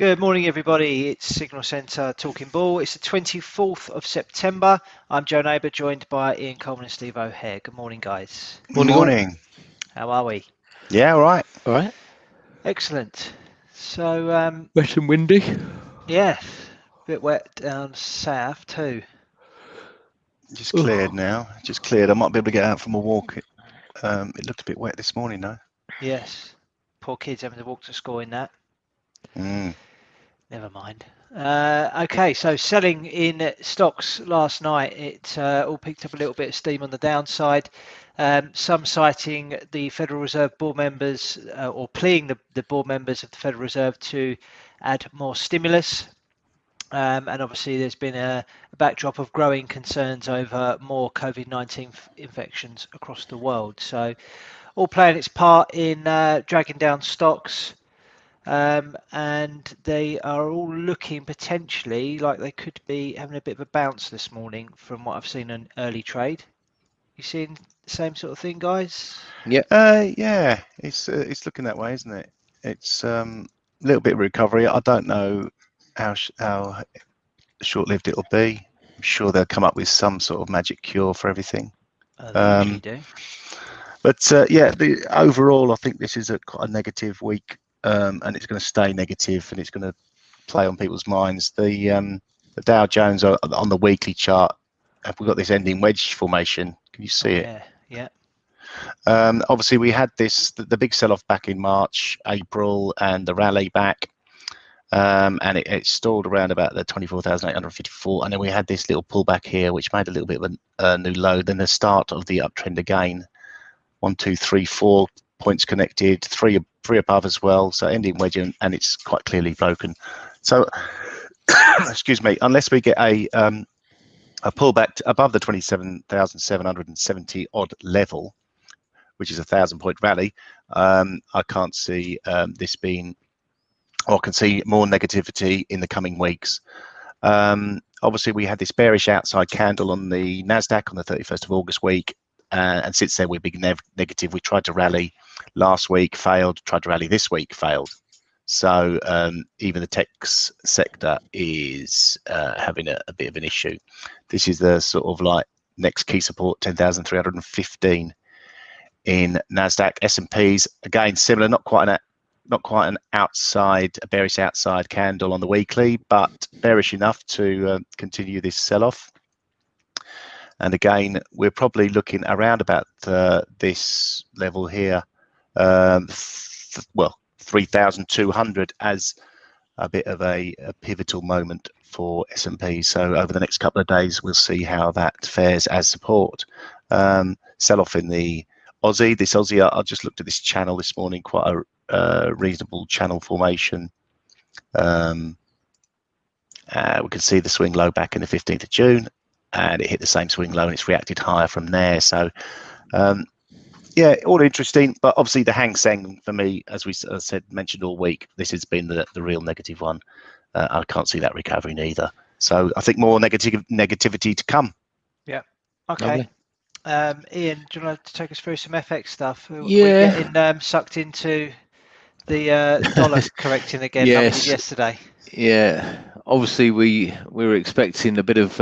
Good morning, everybody. It's Signal Centre Talking Ball. It's the 24th of September. I'm Joe Neighbour, joined by Ian Coleman and Steve O'Hare. Good morning, guys. Morning. How are we? Yeah, all right. All right. Excellent. So, Wet and windy. yeah, a bit wet down south too. Just cleared now. Just cleared. I might be able to get out from a walk. It looked a bit wet this morning, though. Yes. Poor kids having to walk to school in that. Never mind. Okay, so selling in stocks last night, it all picked up a little bit of steam on the downside. Some citing the Federal Reserve board members or pleading the board members of the Federal Reserve to add more stimulus. And obviously there's been a backdrop of growing concerns over more COVID-19 infections across the world. So all playing its part in dragging down stocks. And they are all looking potentially like they could be having a bit of a bounce this morning from what I've seen in early trade. You seeing the same sort of thing, guys? Yeah, it's looking that way, isn't it? It's a little bit of recovery. I don't know how short-lived it'll be. I'm sure they'll come up with some sort of magic cure for everything. They usually do. But yeah, overall, I think this is quite a negative week. And it's going to stay negative, and it's going to play on people's minds. The Dow Jones on the weekly chart, we've got this ending wedge formation. Can you see it? Yeah. Obviously, we had the big sell-off back in March, April, and the rally back, and it stalled around about the 24,854, and then we had this little pullback here, which made a little bit of a new low. Then the start of the uptrend again. 1, 2, 3, 4 points connected, three above as well, so ending wedge, and it's quite clearly broken. So excuse me, unless we get a pullback above the 27,770 odd level, which is a 1,000-point rally, I can't see this being, or I can see more negativity in the coming weeks. Obviously we had this bearish outside candle on the Nasdaq on the 31st of August week, and since then we've been negative. We tried to rally last week, failed, tried to rally this week, failed. So even the tech sector is having a bit of an issue. This is the sort of like next key support, 10,315 in Nasdaq. S&Ps again similar, not quite an outside, a bearish outside candle on the weekly, but bearish enough to continue this sell-off. And again, we're probably looking around about this level here, well, 3,200 as a bit of a pivotal moment for S&P. So over the next couple of days, we'll see how that fares as support. Sell off in the Aussie. This Aussie, I just looked at this channel this morning, quite a reasonable channel formation. We can see the swing low back in the 15th of June. And it hit the same swing low, and it's reacted higher from there. So, yeah, all interesting. But obviously, the Hang Seng for me, as we mentioned all week, this has been the real negative one. I can't see that recovering either. So I think more negativity to come. Yeah. Okay. Ian, do you want to take us through some FX stuff? Yeah. We're getting sucked into the dollar correcting again, like we did yesterday. Yeah. Obviously, we were expecting a bit of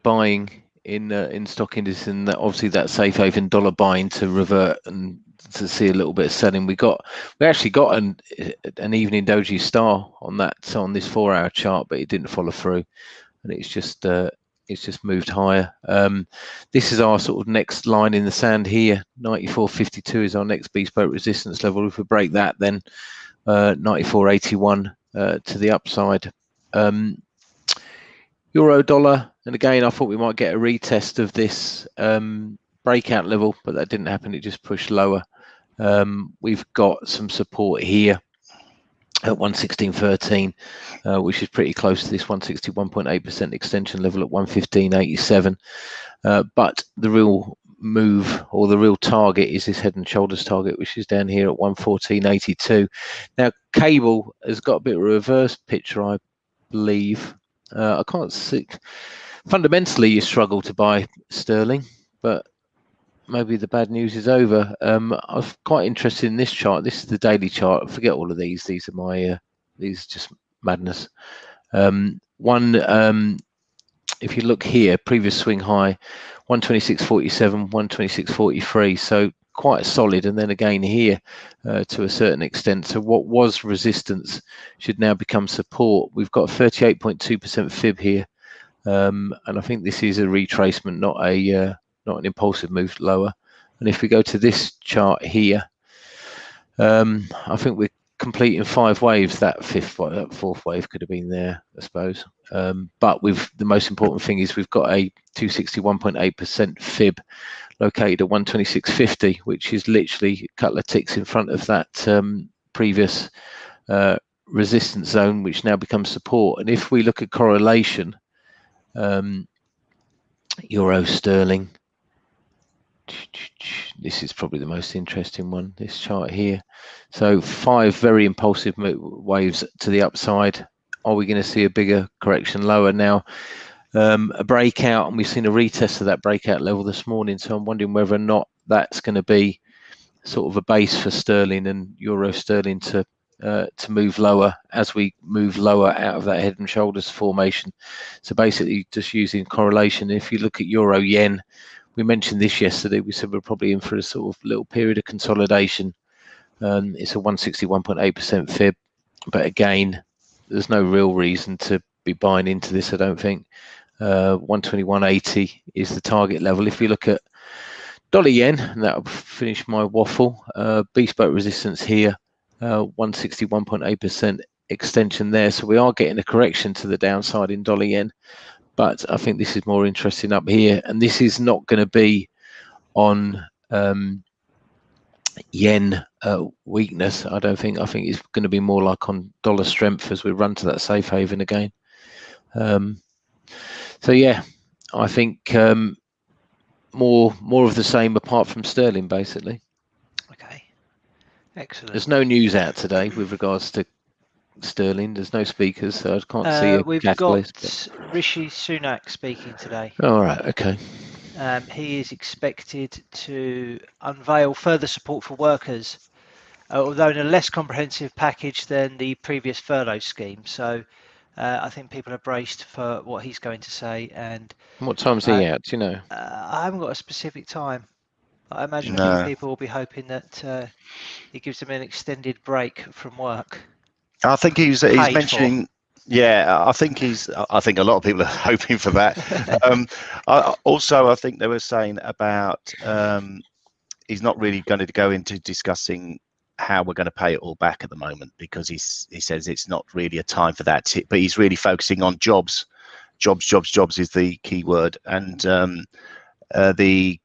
buying in stock indices, and obviously that safe haven dollar buying to revert and to see a little bit of selling. We actually got an evening doji star on this 4-hour chart, but it didn't follow through, and it's just moved higher. This is our sort of next line in the sand here. 94.52 is our next bespoke resistance level. If we break that, then 94.81 to the upside. Euro dollar, and again I thought we might get a retest of this breakout level, but that didn't happen. It just pushed lower. We've got some support here at 116.13, which is pretty close to this 161.8% extension level at 115.87. But the real move, or the real target, is this head and shoulders target, which is down here at 114.82. Now cable has got a bit of a reverse picture, I believe. I can't see. Fundamentally, you struggle to buy sterling, but maybe the bad news is over. I was quite interested in this chart. This is the daily chart. Forget all of these. These are my these are just madness. If you look here, previous swing high, 126.47, 126.43. So quite solid. And then again here to a certain extent. So what was resistance should now become support. We've got a 38.2% fib here. And I think this is a retracement, not an impulsive move lower. And if we go to this chart here, I think we're completing 5 waves. That fourth wave could have been there, I suppose. But the most important thing is we've got a 261.8% fib located at 126.50, which is literally a couple of ticks in front of that previous resistance zone, which now becomes support. And if we look at correlation, euro sterling, this is probably the most interesting one, this chart here. So 5 very impulsive waves to the upside. Are we going to see a bigger correction lower now? A breakout, and we've seen a retest of that breakout level this morning. So I'm wondering whether or not that's going to be sort of a base for sterling and euro sterling to move lower as we move lower out of that head and shoulders formation. So basically just using correlation. If you look at euro yen, we mentioned this yesterday, we said we're probably in for a sort of little period of consolidation. It's a 161.8% fib, but again, there's no real reason to be buying into this, I don't think. 121.80 is the target level. If you look at dollar yen, and that'll finish my waffle, bespoke resistance here, 161.8% extension there. So we are getting a correction to the downside in dollar yen, but I think this is more interesting up here. And this is not going to be on yen weakness, I don't think. I think it's going to be more like on dollar strength as we run to that safe haven again. So yeah, I think more of the same apart from sterling, basically. Okay, excellent. There's no news out today with regards to sterling. There's no speakers, so I can't see a we've catalyst. got Rishi Sunak speaking today. All right, okay. He is expected to unveil further support for workers, although in a less comprehensive package than the previous furlough scheme. So I think people are braced for what he's going to say. And what time's he out? Do you know? I haven't got a specific time. I imagine No. a few people will be hoping that he gives them an extended break from work. I think he's mentioning. Yeah, I think a lot of people are hoping for that. I think they were saying about he's not really going to go into discussing how we're going to pay it all back at the moment, because he says it's not really a time for that. But he's really focusing on jobs. Jobs is the key word. And the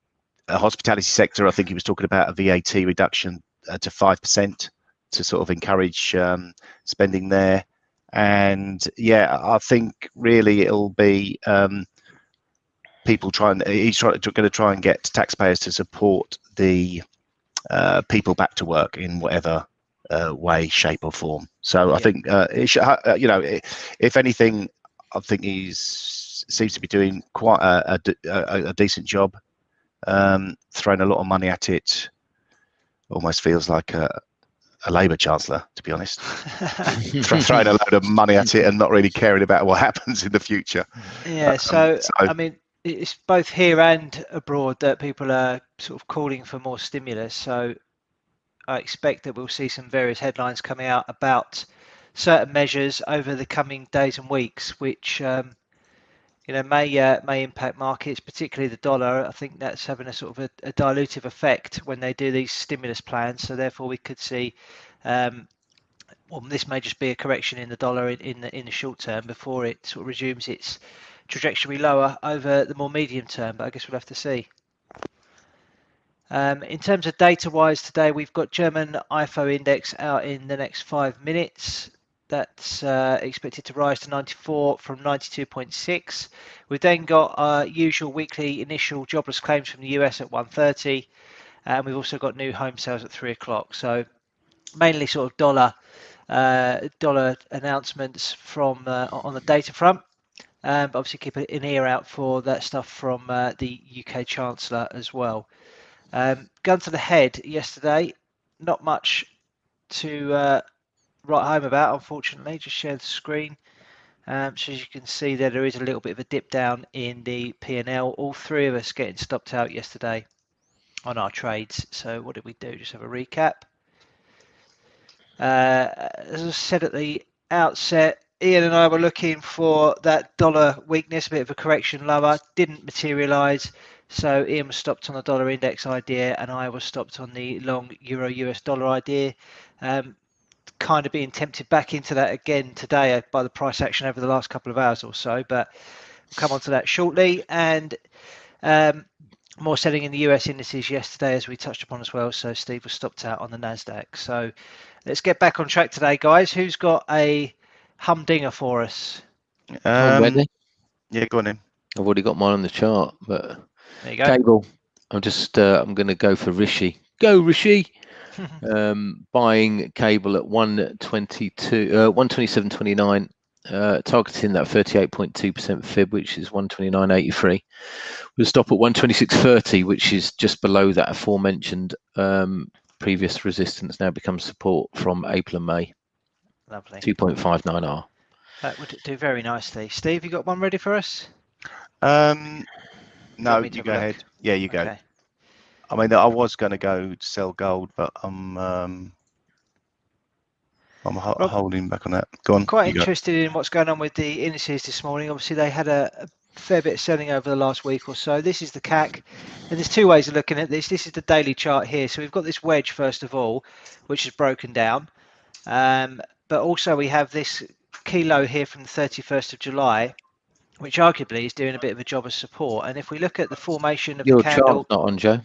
hospitality sector, I think he was talking about a VAT reduction to 5% to sort of encourage spending there. And yeah, I think really it'll be people he's going to try and get taxpayers to support the people back to work in whatever way, shape or form. So I think it should, if anything, I think seems to be doing quite a decent job, throwing a lot of money at it. Almost feels like a Labour chancellor, to be honest. Throwing a load of money at it and not really caring about what happens in the future. Yeah, so I mean, it's both here and abroad that people are sort of calling for more stimulus. So I expect that we'll see some various headlines coming out about certain measures over the coming days and weeks, which may impact markets, particularly the dollar. I think that's having a sort of a dilutive effect when they do these stimulus plans. So therefore, we could see, this may just be a correction in the dollar in the short term before it sort of resumes its trajectory lower over the more medium term. But I guess we'll have to see. In terms of data-wise today, we've got German IFO index out in the next 5 minutes. That's expected to rise to 94 from 92.6. We've then got our usual weekly initial jobless claims from the US at 1:30, and we've also got new home sales at 3 o'clock. So mainly sort of dollar announcements from on the data front, but obviously keep an ear out for that stuff from the UK Chancellor as well. Gun to the head yesterday, not much to write home about, unfortunately. Just share the screen. So as you can see there is a little bit of a dip down in the P&L. All three of us getting stopped out yesterday on our trades. So what did we do? Just have a recap. As I said at the outset, Ian and I were looking for that dollar weakness, a bit of a correction lower, didn't materialize. So Ian was stopped on the dollar index idea and I was stopped on the long euro US dollar idea. Kind of being tempted back into that again today by the price action over the last couple of hours or so, but we'll come on to that shortly. And more selling in the US indices yesterday, as we touched upon as well. So Steve was stopped out on the Nasdaq. So let's get back on track today, guys. Who's got a humdinger for us? Ready? Yeah, go on in. I've already got mine on the chart, but There you go. cable. I'm just I'm going to go for Rishi. Go Rishi. Buying cable at 127.29, targeting that 38.2% fib, which is 129.83. We'll stop at 126.30, which is just below that aforementioned previous resistance. Now becomes support from April and May. Lovely. 2.59R. That would do very nicely. Steve, you got one ready for us? No, you go ahead. Yeah, you go. Okay. I mean, I was going to go sell gold, but I'm holding back on that. Go on. Quite interested in what's going on with the indices this morning. Obviously, they had a fair bit of selling over the last week or so. This is the CAC, and there's two ways of looking at this. This is the daily chart here. So we've got this wedge first of all, which is broken down, but also we have this key low here from the 31st of July, which arguably is doing a bit of a job of support. And if we look at the formation of the candle, chart's not on, Joe.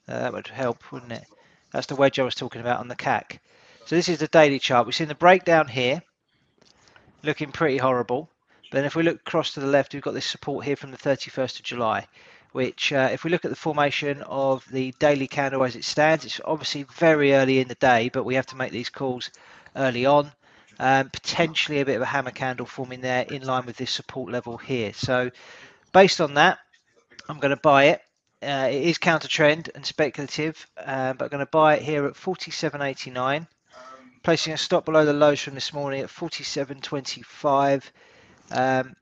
That would help, wouldn't it? That's the wedge I was talking about on the CAC. So this is the daily chart. We've seen the breakdown here, looking pretty horrible. But then if we look across to the left, we've got this support here from the 31st of July, which if we look at the formation of the daily candle as it stands, it's obviously very early in the day, but we have to make these calls early on. Potentially a bit of a hammer candle forming there in line with this support level here. So based on that, I'm going to buy it. It is counter trend and speculative, but I'm going to buy it here at 47.89, placing a stop below the lows from this morning at 47.25, and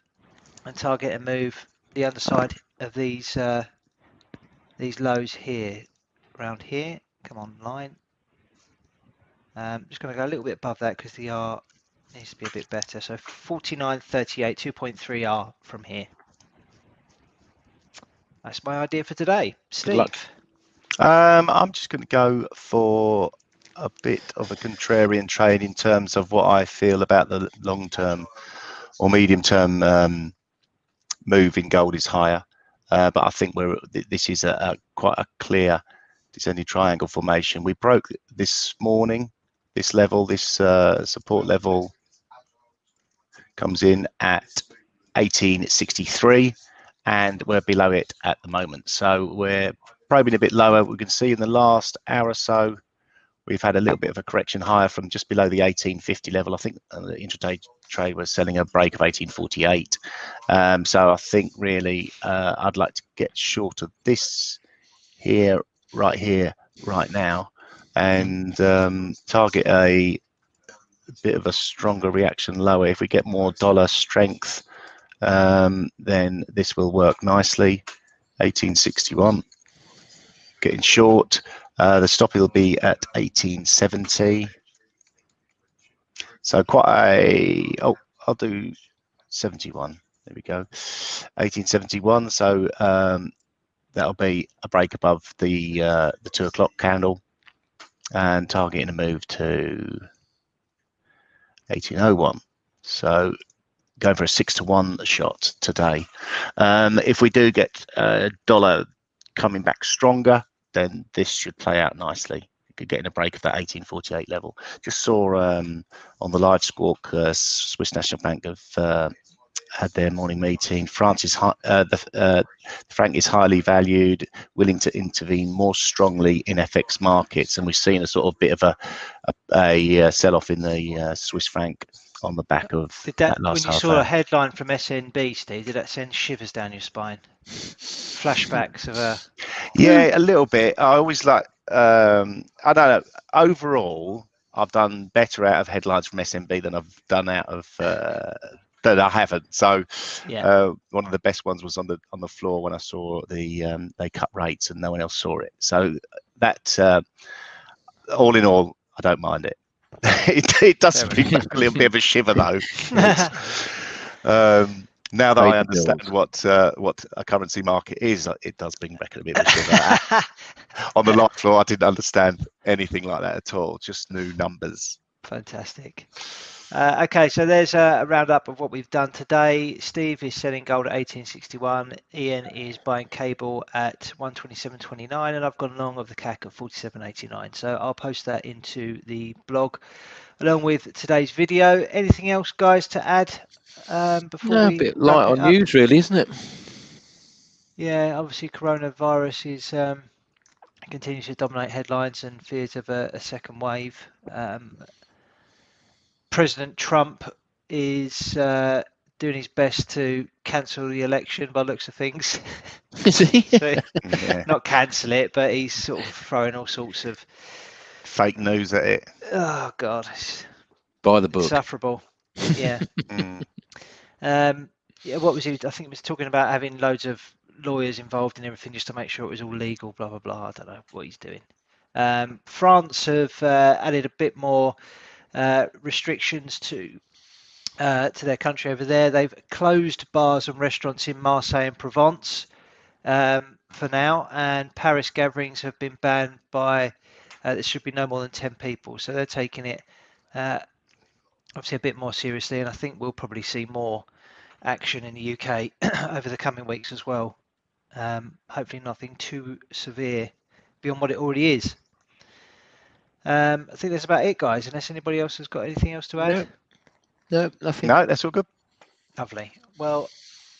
target a move the underside of these lows here, around here. Come on, line. Just going to go a little bit above that because the R needs to be a bit better. So 49.38, 2.3 R from here. That's my idea for today. Steve. I'm just going to go for a bit of a contrarian trade in terms of what I feel about the long-term or medium-term move in gold is higher. But I think this is quite a clear descending triangle formation. We broke this morning, this level, this support level comes in at 1863. And we're below it at the moment. So we're probing a bit lower. We can see in the last hour or so, we've had a little bit of a correction higher from just below the 1850 level. I think the intraday trade was selling a break of 1848. So I think really I'd like to get short of this here, right now, and target a bit of a stronger reaction lower. If we get more dollar strength, then this will work nicely. 1861 getting short. The stop will be at 1870, so quite a I'll do 71. There we go, 1871. So that'll be a break above the 2 o'clock candle and targeting a move to 1801. So going for a 6-to-1 shot today. If we do get dollar coming back stronger, then this should play out nicely. You could get in a break of that 1848 level. Just saw on the live squawk, Swiss National Bank have had their morning meeting. The franc is highly valued, willing to intervene more strongly in FX markets, and we've seen a sort of bit of a sell-off in the Swiss franc on the back of Did that when last you half saw a hour. headline from SNB, Steve, did that send shivers down your spine? Flashbacks of a... Yeah, a little bit. I always like, I don't know, overall, I've done better out of headlines from SNB than I've done out of, that I haven't. So Yeah. one of the best ones was on the floor when I saw they cut rates and no one else saw it. So that, all in all, I don't mind it. It does Fair bring enough. back a little bit of a shiver though. Now that I understand what a currency market is, it does bring back a bit of a shiver. On the live floor, I didn't understand anything like that at all. Just new numbers. Fantastic. Okay, so there's a roundup of what we've done today. Steve is selling gold at 1861. Ian is buying cable at 127.29, and I've gone long of the CAC at 47.89. So I'll post that into the blog along with today's video. Anything else, guys, to add before we a bit wrap light it on up? news, really, isn't it? Yeah, obviously coronavirus is continues to dominate headlines and fears of a second wave. President Trump is doing his best to cancel the election by looks of things. Is he? So, Yeah. not cancel it, but he's sort of throwing all sorts of Fake news at it. oh god, it's By the book. insufferable. Yeah. Yeah. What was he? I think he was talking about having loads of lawyers involved in everything just to make sure it was all legal. Blah blah blah. I don't know what he's doing. France have added a bit more restrictions to their country over there. They've closed bars and restaurants in Marseille and Provence for now, and Paris gatherings have been banned by there should be no more than 10 people. So they're taking it obviously a bit more seriously, and I think we'll probably see more action in the UK over the coming weeks as well. Hopefully nothing too severe beyond what it already is. I think that's about it, guys, unless anybody else has got anything else to add. No, nothing. No, that's all good. Lovely. Well,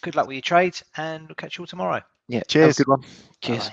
good luck with your trades, and we'll catch you all tomorrow. Yeah, Cheers. have a good one. Cheers. Bye-bye.